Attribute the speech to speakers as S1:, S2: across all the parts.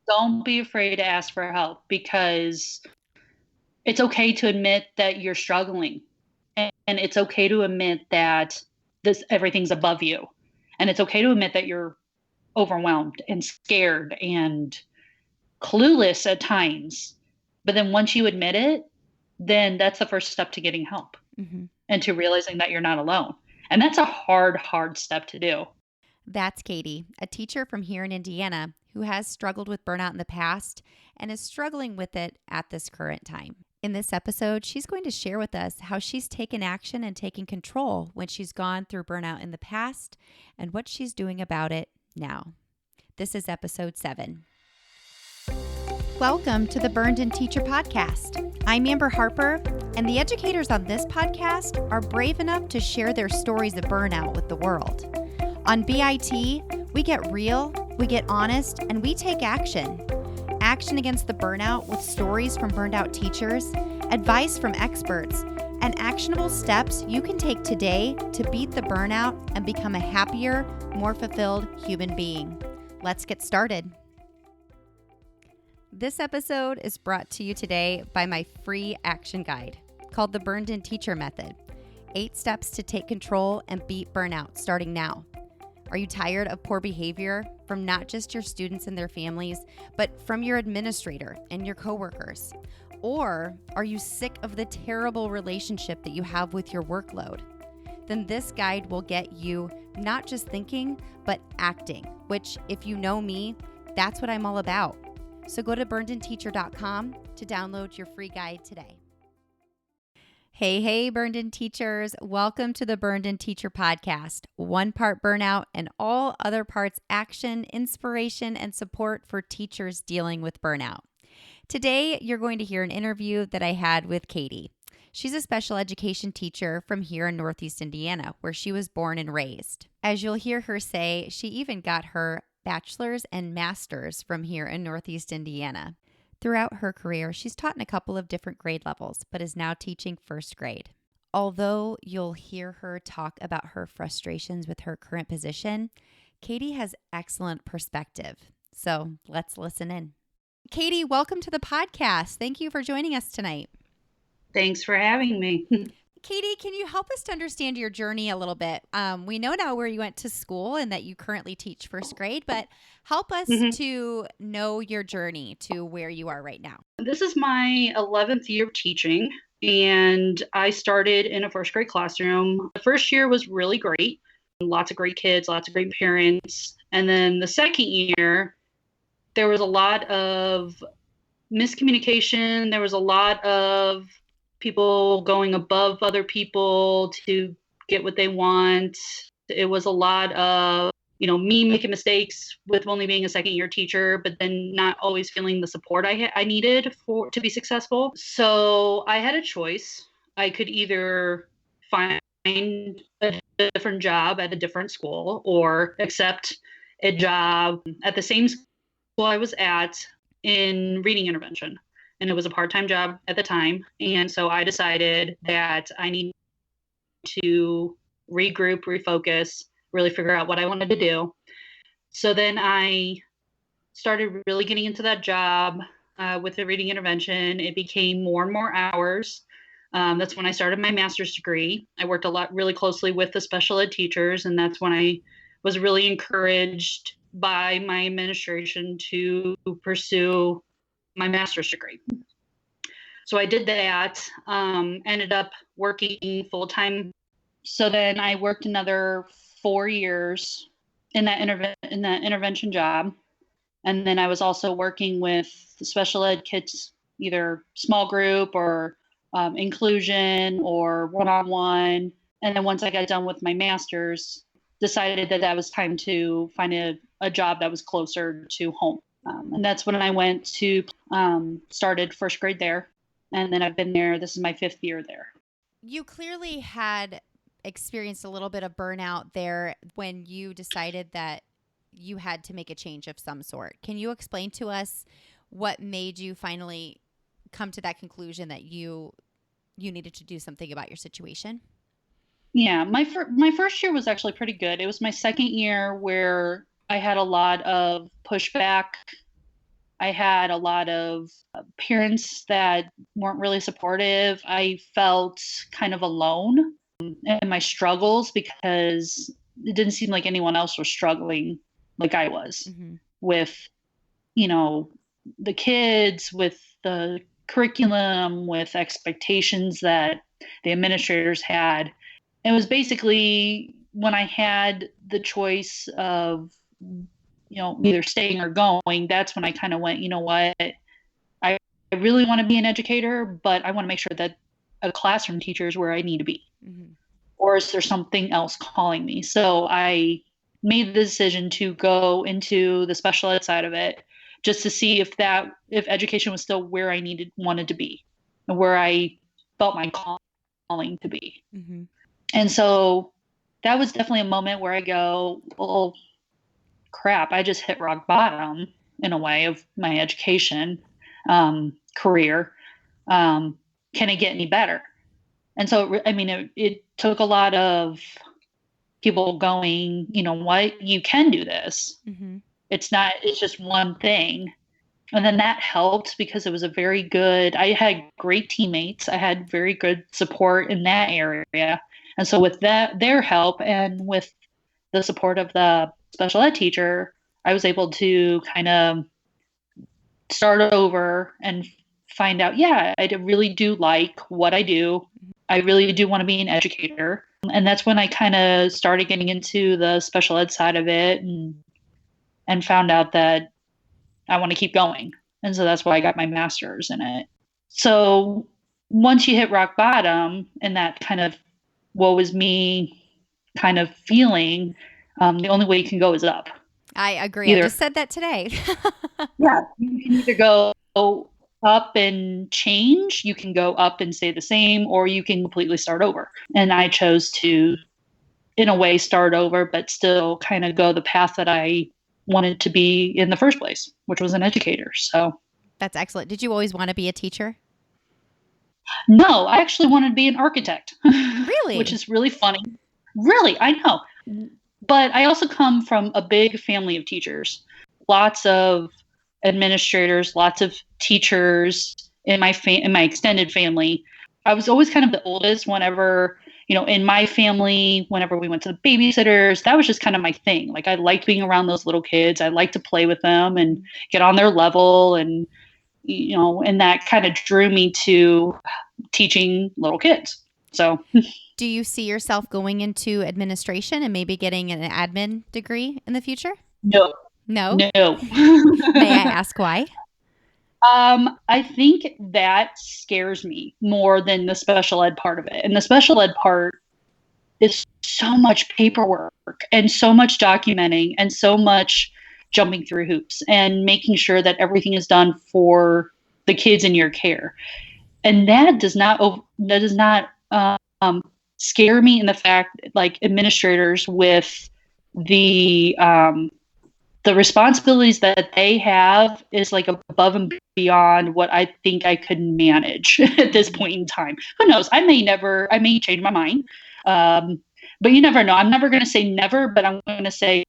S1: Don't be afraid to ask for help because it's okay to admit that you're struggling. And it's okay to admit that this everything's above you. And it's okay to admit that you're overwhelmed and scared and clueless at times. But then once you admit it, then that's the first step to getting help
S2: Mm-hmm.
S1: and to realizing that you're not alone. And that's a hard step to do.
S2: That's Katie, a teacher from here in Indiana who has struggled with burnout in the past and is struggling with it at this current time. In this episode, she's going to share with us how she's taken action and taken control when she's gone through burnout in the past and what she's doing about it now. This is episode 7. Welcome to the Burned In Teacher Podcast. I'm Amber Harper, and the educators on this podcast are brave enough to share their stories of burnout with the world. On BIT, we get real, we get honest, and we take action. Action against the burnout with stories from burned out teachers, advice from experts, and actionable steps you can take today to beat the burnout and become a happier, more fulfilled human being. Let's get started. This episode is brought to you today by my free action guide called the Burned In Teacher Method, 8 steps to take control and beat burnout starting now. Are you tired of poor behavior from not just your students and their families, but from your administrator and your coworkers? Or are you sick of the terrible relationship that you have with your workload? Then this guide will get you not just thinking, but acting, which, if you know me, that's what I'm all about. So go to burnedinteacher.com to download your free guide today. Hey, Burned In Teachers. Welcome to the Burned In Teacher Podcast. 1 part burnout and all other parts action, inspiration, and support for teachers dealing with burnout. Today, you're going to hear an interview that I had with Katie. She's a special education teacher from here in Northeast Indiana, where she was born and raised. As you'll hear her say, she even got her bachelor's and master's from here in Northeast Indiana. Throughout her career, she's taught in a couple of different grade levels, but is now teaching 1st grade. Although you'll hear her talk about her frustrations with her current position, Katie has excellent perspective. So let's listen in. Katie, welcome to the podcast. Thank you for joining us tonight.
S1: Thanks for having me.
S2: Katie, can you help us to understand your journey a little bit? We know now where you went to school and that you currently teach 1st grade, but help us to know your journey to where you are right now.
S1: This is my 11th year of teaching, and I started in a 1st grade classroom. The first year was really great. Lots of great kids, lots of great parents. And then the 2nd year, there was a lot of miscommunication. There was a lot of people going above other people to get what they want. It was a lot of, me making mistakes with only being a 2nd year teacher, but then not always feeling the support I needed to be successful. So I had a choice. I could either find a different job at a different school or accept a job at the same school I was at in reading intervention. And it was a part-time job at the time. And so I decided that I need to regroup, refocus, really figure out what I wanted to do. So then I started really getting into that job with the reading intervention. It became more and more hours. That's when I started my master's degree. I worked really closely with the special ed teachers, and that's when I was really encouraged by my administration to pursue my master's degree. So I did that, ended up working full-time. So then I worked another 4 years in that intervention job. And then I was also working with special ed kids, either small group or inclusion or one-on-one. And then once I got done with my master's, decided that was time to find a job that was closer to home. And that's when I went to started 1st grade there. And then I've been there. This is my 5th year there.
S2: You clearly had experienced a little bit of burnout there when you decided that you had to make a change of some sort. Can you explain to us what made you finally come to that conclusion that you needed to do something about your situation?
S1: Yeah, my first year was actually pretty good. It was my 2nd year where I had a lot of pushback I had a lot of parents that weren't really supportive. I felt kind of alone in my struggles because it didn't seem like anyone else was struggling like I was
S2: Mm-hmm.
S1: with, the kids, with the curriculum, with expectations that the administrators had. It was basically when I had the choice of, either staying or going, that's when I kind of went, you know what? I really want to be an educator, but I want to make sure that a classroom teacher is where I need to be.
S2: Mm-hmm.
S1: Or is there something else calling me? So I made the decision to go into the special ed side of it just to see if education was still where I wanted to be and where I felt my calling to be.
S2: Mm-hmm.
S1: And so that was definitely a moment where I go, well, crap, I just hit rock bottom in a way of my education career. Can it get any better? And so, it took a lot of people going, you know what, you can do this.
S2: Mm-hmm.
S1: It's just one thing. And then that helped because it was I had great teammates. I had very good support in that area. And so with their help and with the support of the special ed teacher, I was able to kind of start over and find out, yeah, I really do like what I do. I really do want to be an educator. And that's when I kind of started getting into the special ed side of it and found out that I want to keep going. And so that's why I got my master's in it. So once you hit rock bottom and that kind of woe is me kind of feeling, the only way you can go is up.
S2: I agree. I just said that today.
S1: Yeah, you can either go up and change, you can go up and stay the same, or you can completely start over. And I chose to, in a way, start over, but still kind of go the path that I wanted to be in the first place, which was an educator. So
S2: that's excellent. Did you always want to be a teacher?
S1: No, I actually wanted to be an architect.
S2: Really?
S1: Which is really funny. Really, I know. But I also come from a big family of teachers. Lots of administrators, lots of teachers in my extended family. I was always kind of the oldest whenever, in my family, whenever we went to the babysitters, that was just kind of my thing. Like I liked being around those little kids. I liked to play with them and get on their level and and that kind of drew me to teaching little kids. So
S2: do you see yourself going into administration and maybe getting an admin degree in the future?
S1: No.
S2: No?
S1: No.
S2: May I ask why?
S1: I think that scares me more than the special ed part of it. And the special ed part is so much paperwork and so much documenting and so much jumping through hoops and making sure that everything is done for the kids in your care. And that does not scare me in the fact, like administrators with the responsibilities that they have is like above and beyond what I think I could manage at this point in time. Who knows? I may change my mind. But you never know. I'm never going to say never, but I'm going to say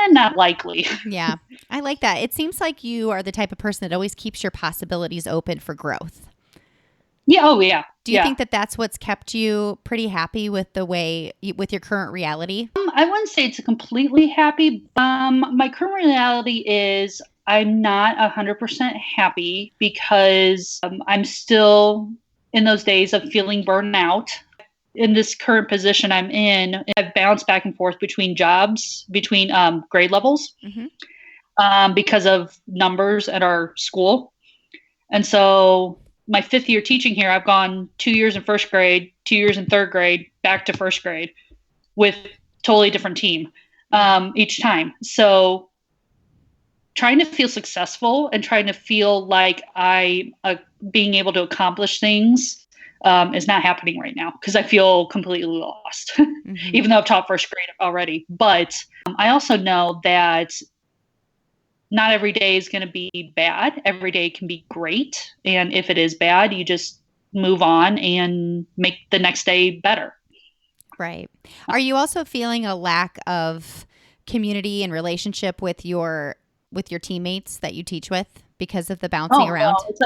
S1: not likely.
S2: Yeah, I like that. It seems like you are the type of person that always keeps your possibilities open for growth.
S1: Yeah. Oh, yeah.
S2: Do you think that that's what's kept you pretty happy with with your current reality?
S1: I wouldn't say it's completely happy. My current reality is I'm not 100% happy because I'm still in those days of feeling burned out. In this current position I'm in, I've bounced back and forth between jobs, between grade levels, because of numbers at our school. And so my 5th year teaching here, I've gone 2 years in first grade, 2 years in third grade, back to first grade with totally different team each time. So trying to feel successful and trying to feel like I being able to accomplish things is not happening right now because I feel completely lost, even though I've taught first grade already. But I also know that not every day is going to be bad. Every day can be great. And if it is bad, you just move on and make the next day better.
S2: Right. Are you also feeling a lack of community and relationship with your teammates that you teach with? because of the
S1: Oh,
S2: bouncing
S1: no,
S2: around?
S1: it's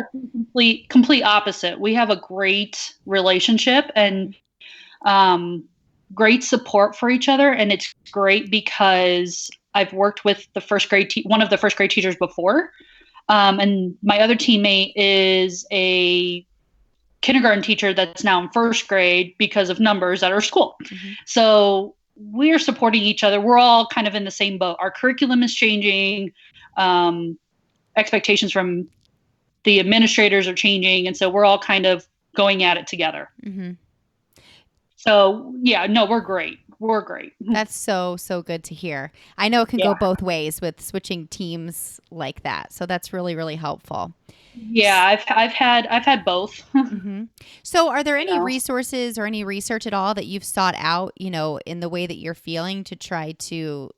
S1: like complete opposite. We have a great relationship and um, great support for each other. And it's great because I've worked with one of the first grade teachers before. And my other teammate is a kindergarten teacher that's now in first grade because of numbers at our school.
S2: Mm-hmm.
S1: So we're supporting each other. We're all kind of in the same boat. Our curriculum is changing. Expectations from the administrators are changing. And so we're all kind of going at it together.
S2: Mm-hmm.
S1: So yeah, no, we're great. We're great.
S2: That's so good to hear. I know it can go both ways with switching teams like that. So that's really, really helpful.
S1: Yeah, I've had both.
S2: Mm-hmm. So are there any resources or any research at all that you've sought out, in the way that you're feeling to try to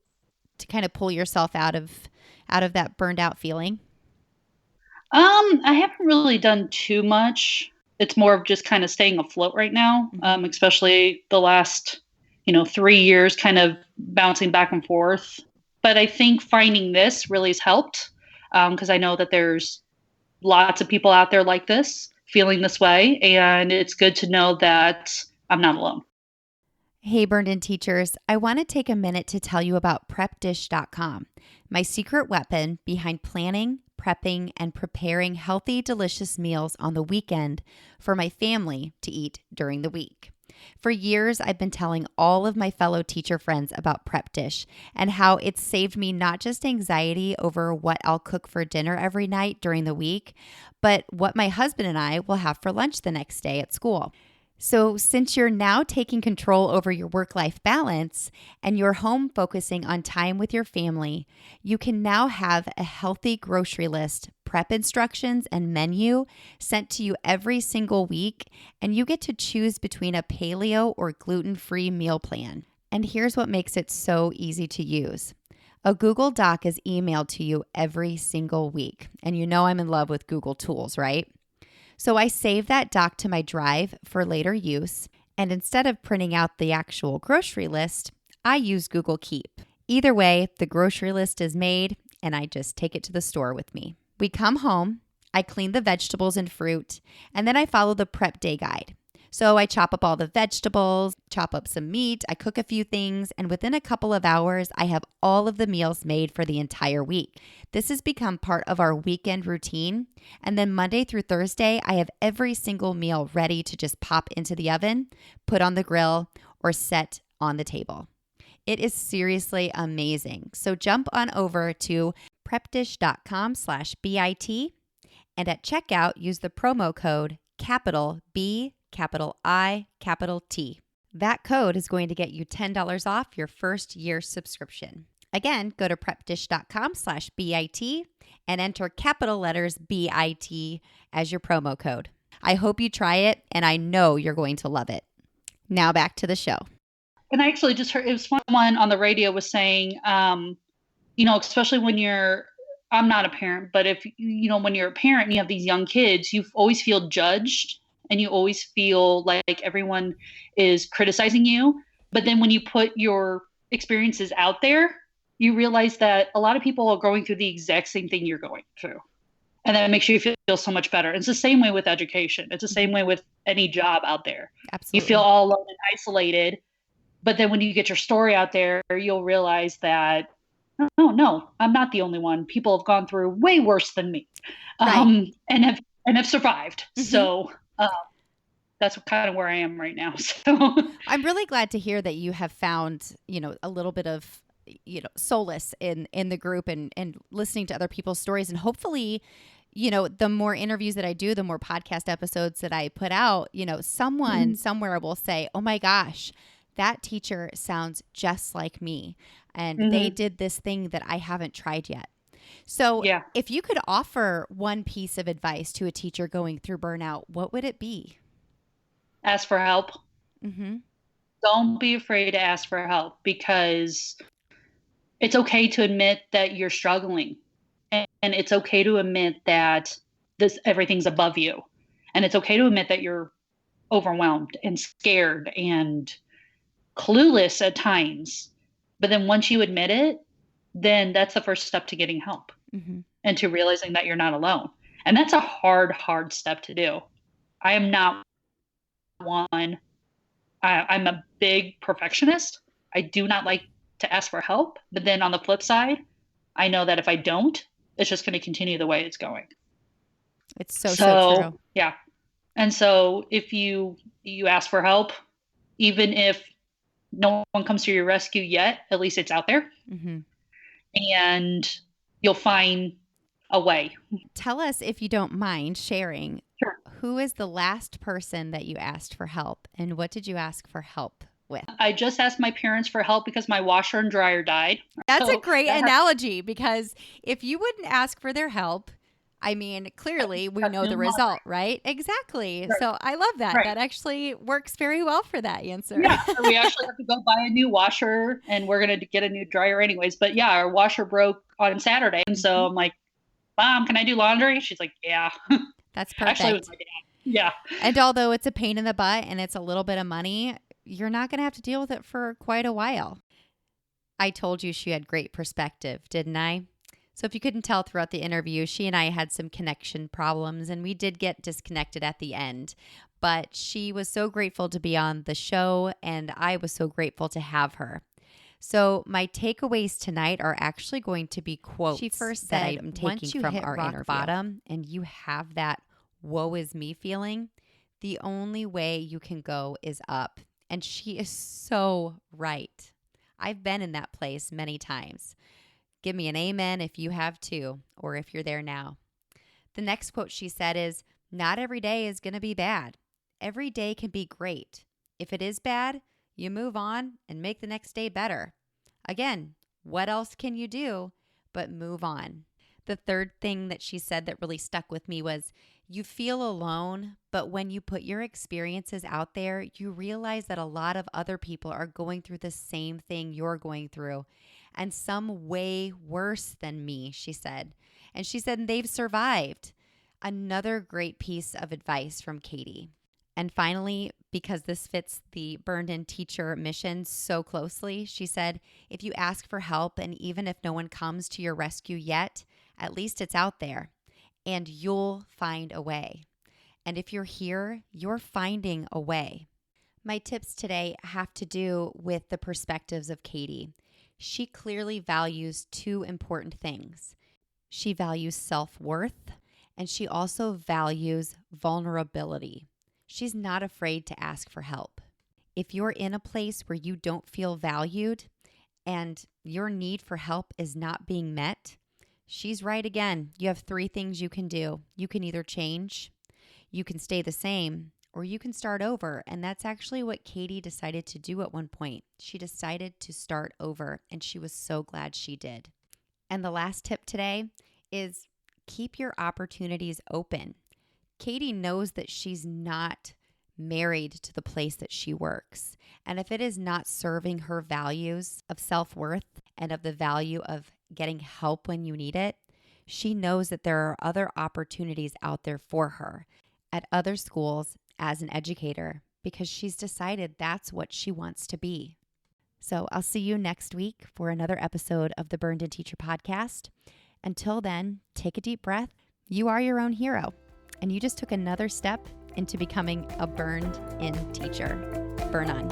S2: kind of pull yourself out of that burned out feeling?
S1: I haven't really done too much. It's more of just kind of staying afloat right now, especially the last, 3 years kind of bouncing back and forth. But I think finding this really has helped because I know that there's lots of people out there like this, feeling this way. And it's good to know that I'm not alone.
S2: Hey, Burned In teachers, I want to take a minute to tell you about PrepDish.com, my secret weapon behind planning, prepping, and preparing healthy, delicious meals on the weekend for my family to eat during the week. For years, I've been telling all of my fellow teacher friends about Prep Dish and how it's saved me not just anxiety over what I'll cook for dinner every night during the week, but what my husband and I will have for lunch the next day at school. So since you're now taking control over your work-life balance and you're home focusing on time with your family, you can now have a healthy grocery list, prep instructions, and menu sent to you every single week, and you get to choose between a paleo or gluten-free meal plan. And here's what makes it so easy to use. A Google Doc is emailed to you every single week, and you know I'm in love with Google tools, right? So I save that doc to my drive for later use, and instead of printing out the actual grocery list, I use Google Keep. Either way, the grocery list is made, and I just take it to the store with me. We come home, I clean the vegetables and fruit, and then I follow the prep day guide. So I chop up all the vegetables, chop up some meat, I cook a few things, and within a couple of hours, I have all of the meals made for the entire week. This has become part of our weekend routine. And then Monday through Thursday, I have every single meal ready to just pop into the oven, put on the grill, or set on the table. It is seriously amazing. So jump on over to prepdish.com/BIT, and at checkout, use the promo code capital B, capital I, capital T. That code is going to get you $10 off your first year subscription. Again, go to prepdish.com/BIT and enter capital letters BIT as your promo code. I hope you try it, and I know you're going to love it. Now back to the show.
S1: And I actually just heard, it was someone on the radio was saying, especially when I'm not a parent, but if, when you're a parent and you have these young kids, you always feel judged and you always feel like everyone is criticizing you. But then when you put your experiences out there, you realize that a lot of people are going through the exact same thing you're going through. And that makes you feel so much better. It's the same way with education. It's the same way with any job out there.
S2: Absolutely.
S1: You feel all alone and isolated. But then when you get your story out there, you'll realize that, oh, no, I'm not the only one. People have gone through way worse than me,
S2: right.
S1: and have survived. Mm-hmm. So that's kind of where I am right now. So
S2: I'm really glad to hear that you have found, a little bit of, solace in the group and listening to other people's stories. And hopefully, the more interviews that I do, the more podcast episodes that I put out, someone somewhere will say, oh my gosh, that teacher sounds just like me. And they did this thing that I haven't tried yet. So if you could offer one piece of advice to a teacher going through burnout, what would it be?
S1: Ask for help.
S2: Mm-hmm.
S1: Don't be afraid to ask for help, because it's okay to admit that you're struggling, and it's okay to admit that everything's above you. And it's okay to admit that you're overwhelmed and scared and clueless at times. But then once you admit it, then that's the first step to getting help.
S2: Mm-hmm.
S1: and to realizing that you're not alone. And that's a hard step to do. I am not one. I'm a big perfectionist. I do not like to ask for help. But then on the flip side, I know that if I don't, it's just going to continue the way it's going.
S2: It's so true.
S1: Yeah. And so if you ask for help, even if no one comes to your rescue yet, at least it's out there.
S2: Mm-hmm.
S1: And you'll find a way.
S2: Tell us, if you don't mind sharing,
S1: Sure.
S2: Who is the last person that you asked for help, and what did you ask for help with?
S1: I just asked my parents for help because my washer and dryer died.
S2: That's a great analogy, because if you wouldn't ask for their help, I mean, clearly we know the result, right? Exactly. Right. So I love that. Right. That actually works very well for that answer.
S1: Yeah, so we actually have to go buy a new washer, and we're going to get a new dryer anyways. But yeah, our washer broke on Saturday. And so I'm like, Mom, can I do laundry? She's like, yeah.
S2: That's perfect.
S1: Actually, it was my dad. Yeah.
S2: And although it's a pain in the butt and it's a little bit of money, you're not going to have to deal with it for quite a while. I told you she had great perspective, didn't I? So if you couldn't tell throughout the interview, she and I had some connection problems, and we did get disconnected at the end. But she was so grateful to be on the show, and I was so grateful to have her. So my takeaways tonight are actually going to be quotes she first said, that I'm taking from our interview. Bottom and you have that woe is me feeling, the only way you can go is up. And she is so right. I've been in that place many times. Give me an amen if you have too, or if you're there now. The next quote she said is, not every day is going to be bad. Every day can be great. If it is bad, you move on and make the next day better. Again, what else can you do but move on? The third thing that she said that really stuck with me was, you feel alone, but when you put your experiences out there, you realize that a lot of other people are going through the same thing you're going through, and some way worse than me, she said. And she said they've survived. Another great piece of advice from Katie. And finally, because this fits the Burned-In Teacher mission so closely, she said, if you ask for help, and even if no one comes to your rescue yet, at least it's out there, and you'll find a way. And if you're here, you're finding a way. My tips today have to do with the perspectives of Katie. She clearly values two important things. She values self-worth, and she also values vulnerability. She's not afraid to ask for help. If you're in a place where you don't feel valued and your need for help is not being met, she's right again. You have three things you can do. You can either change, you can stay the same, or you can start over. And that's actually what Katie decided to do at one point. She decided to start over, and she was so glad she did. And the last tip today is keep your opportunities open. Katie knows that she's not married to the place that she works. And if it is not serving her values of self-worth and of the value of getting help when you need it, she knows that there are other opportunities out there for her at other schools as an educator, because she's decided that's what she wants to be. So I'll see you next week for another episode of the Burned-In Teacher podcast. Until then, take a deep breath. You are your own hero, and you just took another step into becoming a burned-in teacher. Burn on.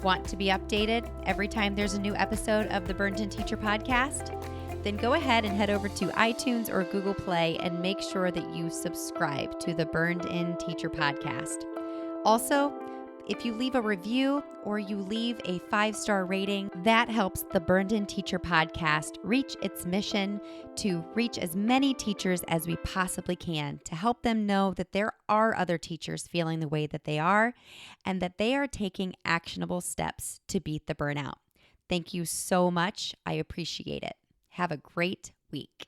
S2: Want to be updated every time there's a new episode of the Burned-In Teacher podcast? Then go ahead and head over to iTunes or Google Play and make sure that you subscribe to the Burned-In Teacher podcast. Also, if you leave a review or you leave a 5-star rating, that helps the Burned-In Teacher podcast reach its mission to reach as many teachers as we possibly can, to help them know that there are other teachers feeling the way that they are, and that they are taking actionable steps to beat the burnout. Thank you so much. I appreciate it. Have a great week.